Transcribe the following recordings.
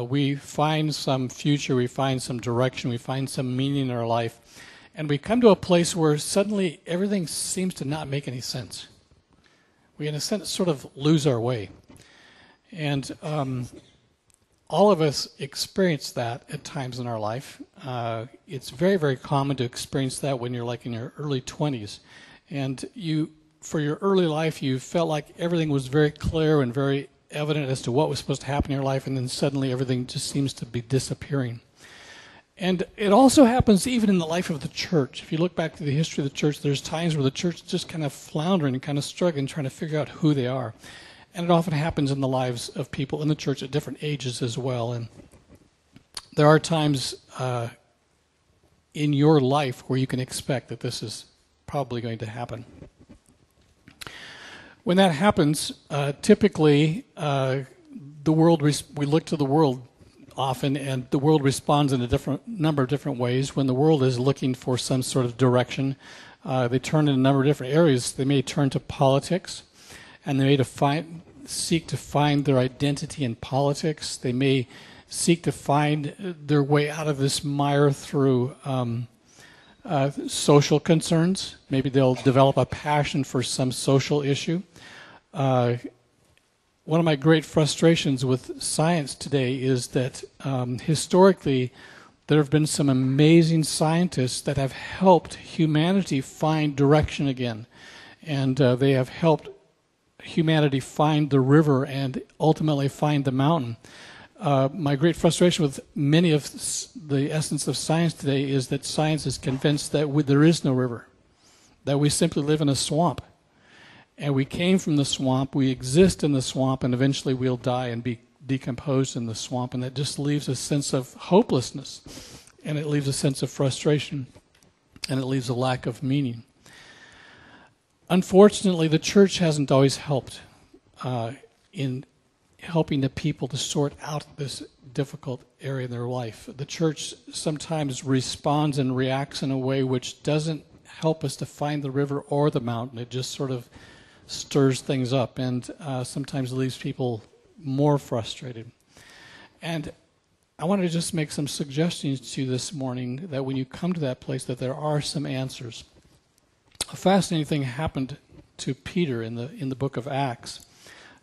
We find some future, we find some direction, we find some meaning in our life, and we come to a place where suddenly everything seems to not make any sense. We, in a sense, sort of lose our way. And all of us experience that at times in our life. It's very, very common to experience that when you're like in your early 20s. And for your early life, you felt like everything was very clear and very evident as to what was supposed to happen in your life, and then suddenly everything just seems to be disappearing. And it also happens even in the life of the church. If you look back to the history of the church, there's times where the church is just kind of floundering and kind of struggling, trying to figure out who they are. And it often happens in the lives of people in the church at different ages as well. And there are times in your life where you can expect that this is probably going to happen. When that happens, typically the world we look to the world often, and the world responds in a number of different ways. When the world is looking for some sort of direction, they turn in a number of different areas. They may turn to politics, and they may seek to find their identity in politics. They may seek to find their way out of this mire through social concerns. Maybe they'll develop a passion for some social issue. One of my great frustrations with science today is that historically there have been some amazing scientists that have helped humanity find direction again. And they have helped humanity find the river and ultimately find the mountain. My great frustration with many of the essence of science today is that science is convinced that there is no river, that we simply live in a swamp. And we came from the swamp, we exist in the swamp, and eventually we'll die and be decomposed in the swamp. And that just leaves a sense of hopelessness, and it leaves a sense of frustration, and it leaves a lack of meaning. Unfortunately, the church hasn't always helped in helping the people to sort out this difficult area in their life. The church sometimes responds and reacts in a way which doesn't help us to find the river or the mountain. It just sort of stirs things up, and sometimes leaves people more frustrated. And I want to just make some suggestions to you this morning that when you come to that place, that there are some answers. A fascinating thing happened to Peter in the book of Acts.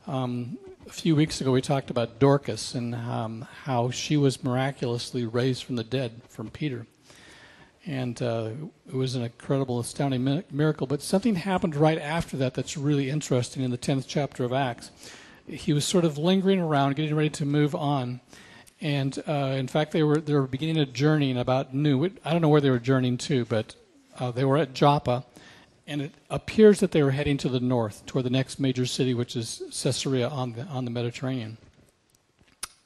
A few weeks ago we talked about Dorcas and how she was miraculously raised from the dead from Peter. And it was an incredible, astounding miracle. But something happened right after that that's really interesting in the 10th chapter of Acts. He was sort of lingering around, getting ready to move on. And in fact, they were beginning a journey in about noon. I don't know where they were journeying to, but they were at Joppa. And it appears that they were heading to the north, toward the next major city, which is Caesarea on the Mediterranean.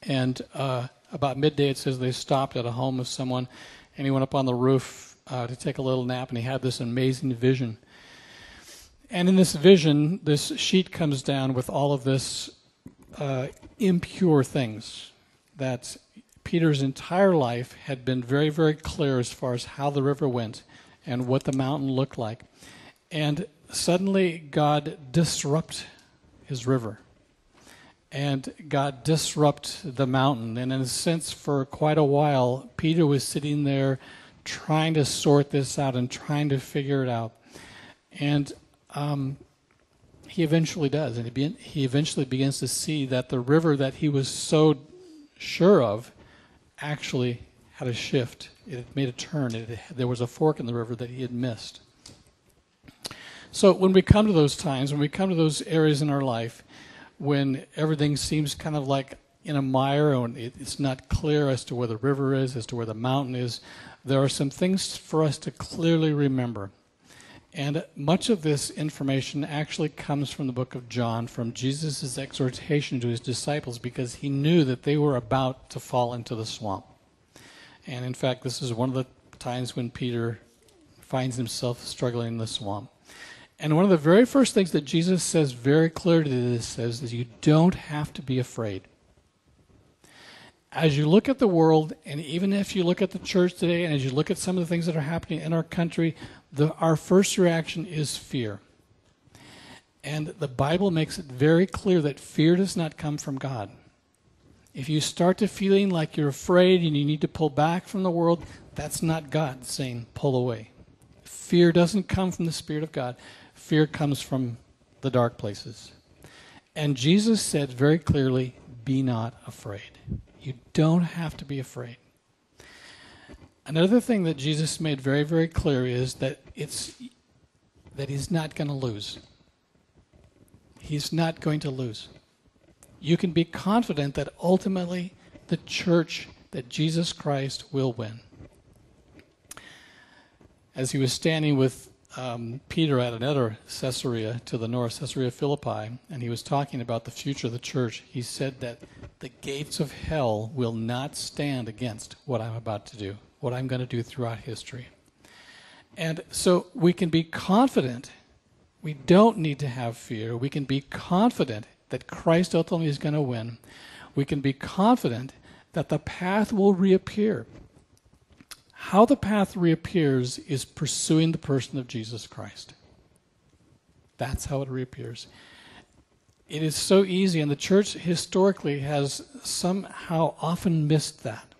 And about midday, it says they stopped at a home of someone, and he went up on the roof to take a little nap, and he had this amazing vision. And in this vision, this sheet comes down with all of this impure things that Peter's entire life had been very, very clear as far as how the river went and what the mountain looked like. And suddenly God disrupts his river. And God disrupt the mountain. And in a sense, for quite a while, Peter was sitting there trying to sort this out and trying to figure it out. And he eventually does. And he eventually begins to see that the river that he was so sure of actually had a shift. It had made a turn. There was a fork in the river that he had missed. So when we come to those times, when we come to those areas in our life, when everything seems kind of like in a mire and it's not clear as to where the river is, as to where the mountain is, there are some things for us to clearly remember. And much of this information actually comes from the book of John, from Jesus' exhortation to his disciples, because he knew that they were about to fall into the swamp. And in fact, this is one of the times when Peter finds himself struggling in the swamp. And one of the very first things that Jesus says very clearly to this is you don't have to be afraid. As you look at the world, and even if you look at the church today, and as you look at some of the things that are happening in our country, our first reaction is fear. And the Bible makes it very clear that fear does not come from God. If you start to feeling like you're afraid and you need to pull back from the world, that's not God saying pull away. Fear doesn't come from the Spirit of God. Fear comes from the dark places. And Jesus said very clearly, be not afraid. You don't have to be afraid. Another thing that Jesus made very, very clear is that he's not going to lose. He's not going to lose. You can be confident that ultimately the church, that Jesus Christ will win. As he was standing with Peter at another Caesarea to the north, Caesarea Philippi, and he was talking about the future of the church, he said that the gates of hell will not stand against what I'm about to do, what I'm going to do throughout history. And so we can be confident. We don't need to have fear. We can be confident that Christ ultimately is going to win. We can be confident that the path will reappear. How the path reappears is pursuing the person of Jesus Christ. That's how it reappears. It is so easy, and the church historically has somehow often missed that.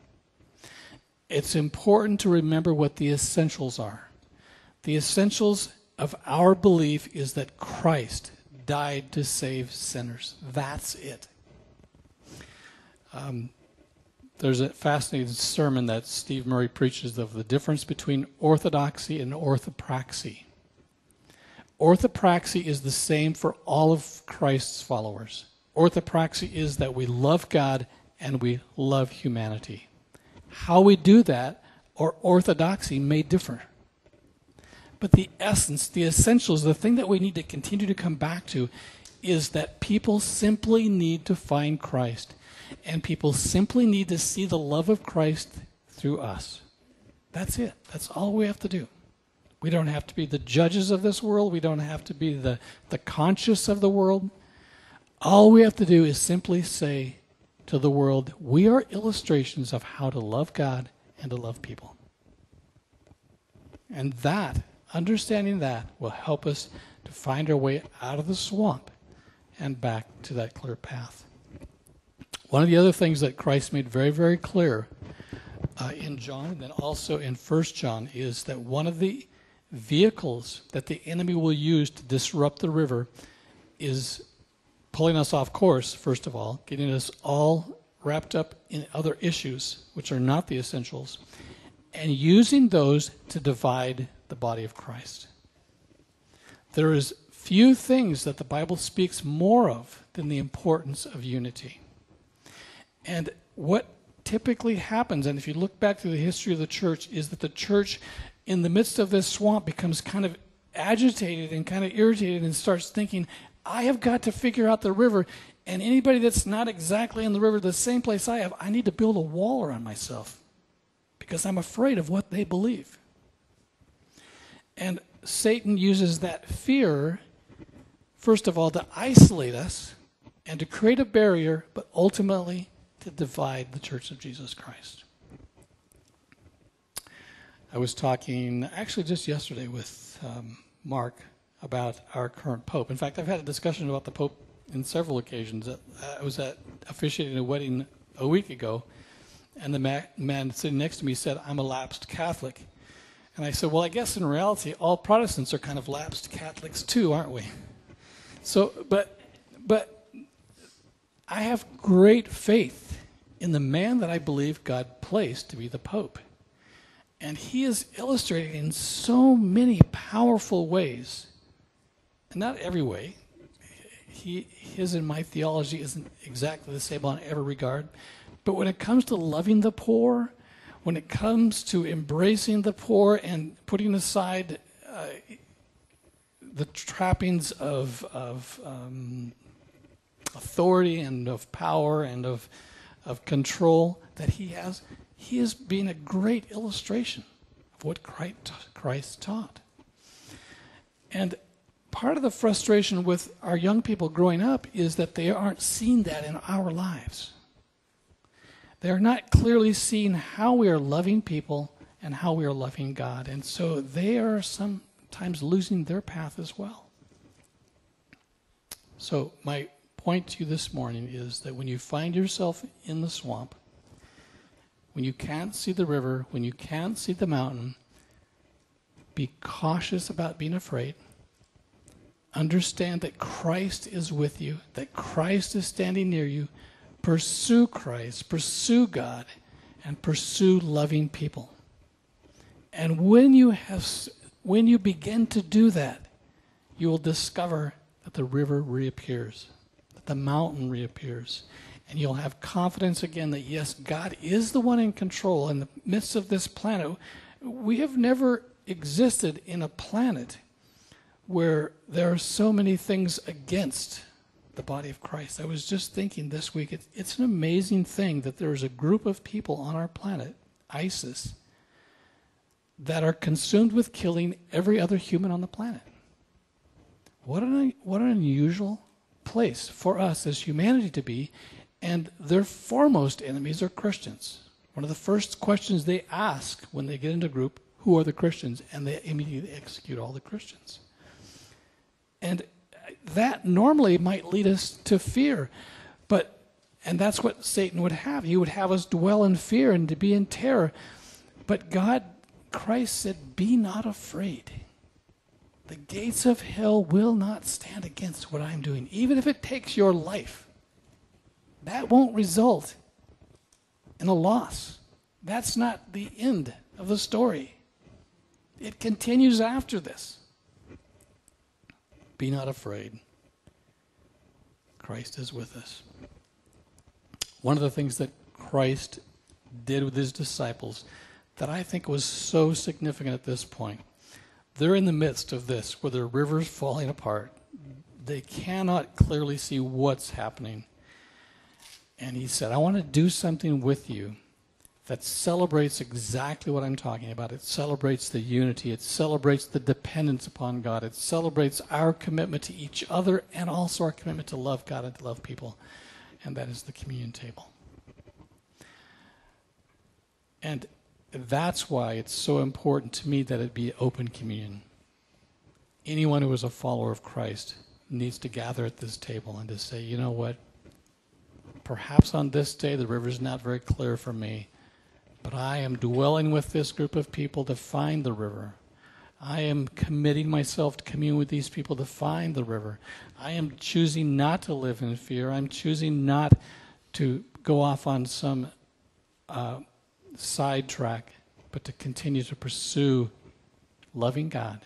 It's important to remember what the essentials are. The essentials of our belief is that Christ died to save sinners. That's it. There's a fascinating sermon that Steve Murray preaches of the difference between orthodoxy and orthopraxy. Orthopraxy is the same for all of Christ's followers. Orthopraxy is that we love God and we love humanity. How we do that, or orthodoxy, may differ. But the essence, the essentials, the thing that we need to continue to come back to is that people simply need to find Christ. And people simply need to see the love of Christ through us. That's it. That's all we have to do. We don't have to be the judges of this world. We don't have to be the conscious of the world. All we have to do is simply say to the world, we are illustrations of how to love God and to love people. And that, understanding that, will help us to find our way out of the swamp and back to that clear path. One of the other things that Christ made very, very clear in John and then also in 1 John is that one of the vehicles that the enemy will use to disrupt the river is pulling us off course, first of all, getting us all wrapped up in other issues, which are not the essentials, and using those to divide the body of Christ. There is few things that the Bible speaks more of than the importance of unity. And what typically happens, and if you look back through the history of the church, is that the church, in the midst of this swamp, becomes kind of agitated and kind of irritated and starts thinking, I have got to figure out the river, and anybody that's not exactly in the river, the same place I have, I need to build a wall around myself because I'm afraid of what they believe. And Satan uses that fear, first of all, to isolate us and to create a barrier, but ultimately to divide the Church of Jesus Christ. I was talking, actually just yesterday, with Mark about our current Pope. In fact, I've had a discussion about the Pope in several occasions. I was officiating a wedding a week ago, and the man sitting next to me said, I'm a lapsed Catholic. And I said, well, I guess in reality, all Protestants are kind of lapsed Catholics too, aren't we? So, but I have great faith in the man that I believe God placed to be the Pope. And he is illustrated in so many powerful ways. And not every way. His and my theology isn't exactly the same on every regard. But when it comes to loving the poor, when it comes to embracing the poor and putting aside the trappings of authority and of power and of control that he is being a great illustration of what Christ taught. And part of the frustration with our young people growing up is that they aren't seeing that in our lives. They're not clearly seeing how we are loving people and how we are loving God. And so they are sometimes losing their path as well. So my point to you this morning is that when you find yourself in the swamp, when you can't see the river, when you can't see the mountain, be cautious about being afraid. Understand that Christ is with you, that Christ is standing near you. Pursue Christ, pursue God, and pursue loving people. And when you begin to do that, you will discover that the river reappears, that the mountain reappears. And you'll have confidence again that, yes, God is the one in control in the midst of this planet. We have never existed in a planet where there are so many things against the body of Christ. I was just thinking this week, it's an amazing thing that there is a group of people on our planet, ISIS, that are consumed with killing every other human on the planet. What an unusual place for us as humanity to be, and their foremost enemies are Christians. One of the first questions they ask when they get into a group, who are the Christians? And they immediately execute all the Christians. And that normally might lead us to fear, and that's what Satan would have. He would have us dwell in fear and to be in terror. But Christ said, be not afraid. The gates of hell will not stand against what I'm doing, even if it takes your life. That won't result in a loss. That's not the end of the story. It continues after this. Be not afraid. Christ is with us. One of the things that Christ did with his disciples that I think was so significant at this point, they're in the midst of this, where the river's falling apart. They cannot clearly see what's happening. And he said, I want to do something with you that celebrates exactly what I'm talking about. It celebrates the unity. It celebrates the dependence upon God. It celebrates our commitment to each other and also our commitment to love God and to love people. And that is the communion table. And that's why it's so important to me that it be open communion. Anyone who is a follower of Christ needs to gather at this table and to say, you know what? Perhaps on this day the river's not very clear for me, but I am dwelling with this group of people to find the river. I am committing myself to commune with these people to find the river. I am choosing not to live in fear. I'm choosing not to go off on some sidetrack, but to continue to pursue loving God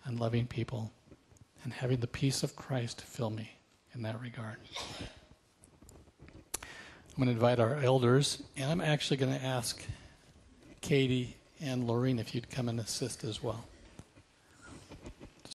and loving people and having the peace of Christ fill me in that regard. I'm going to invite our elders, and I'm actually going to ask Katie and Lorene if you'd come and assist as well.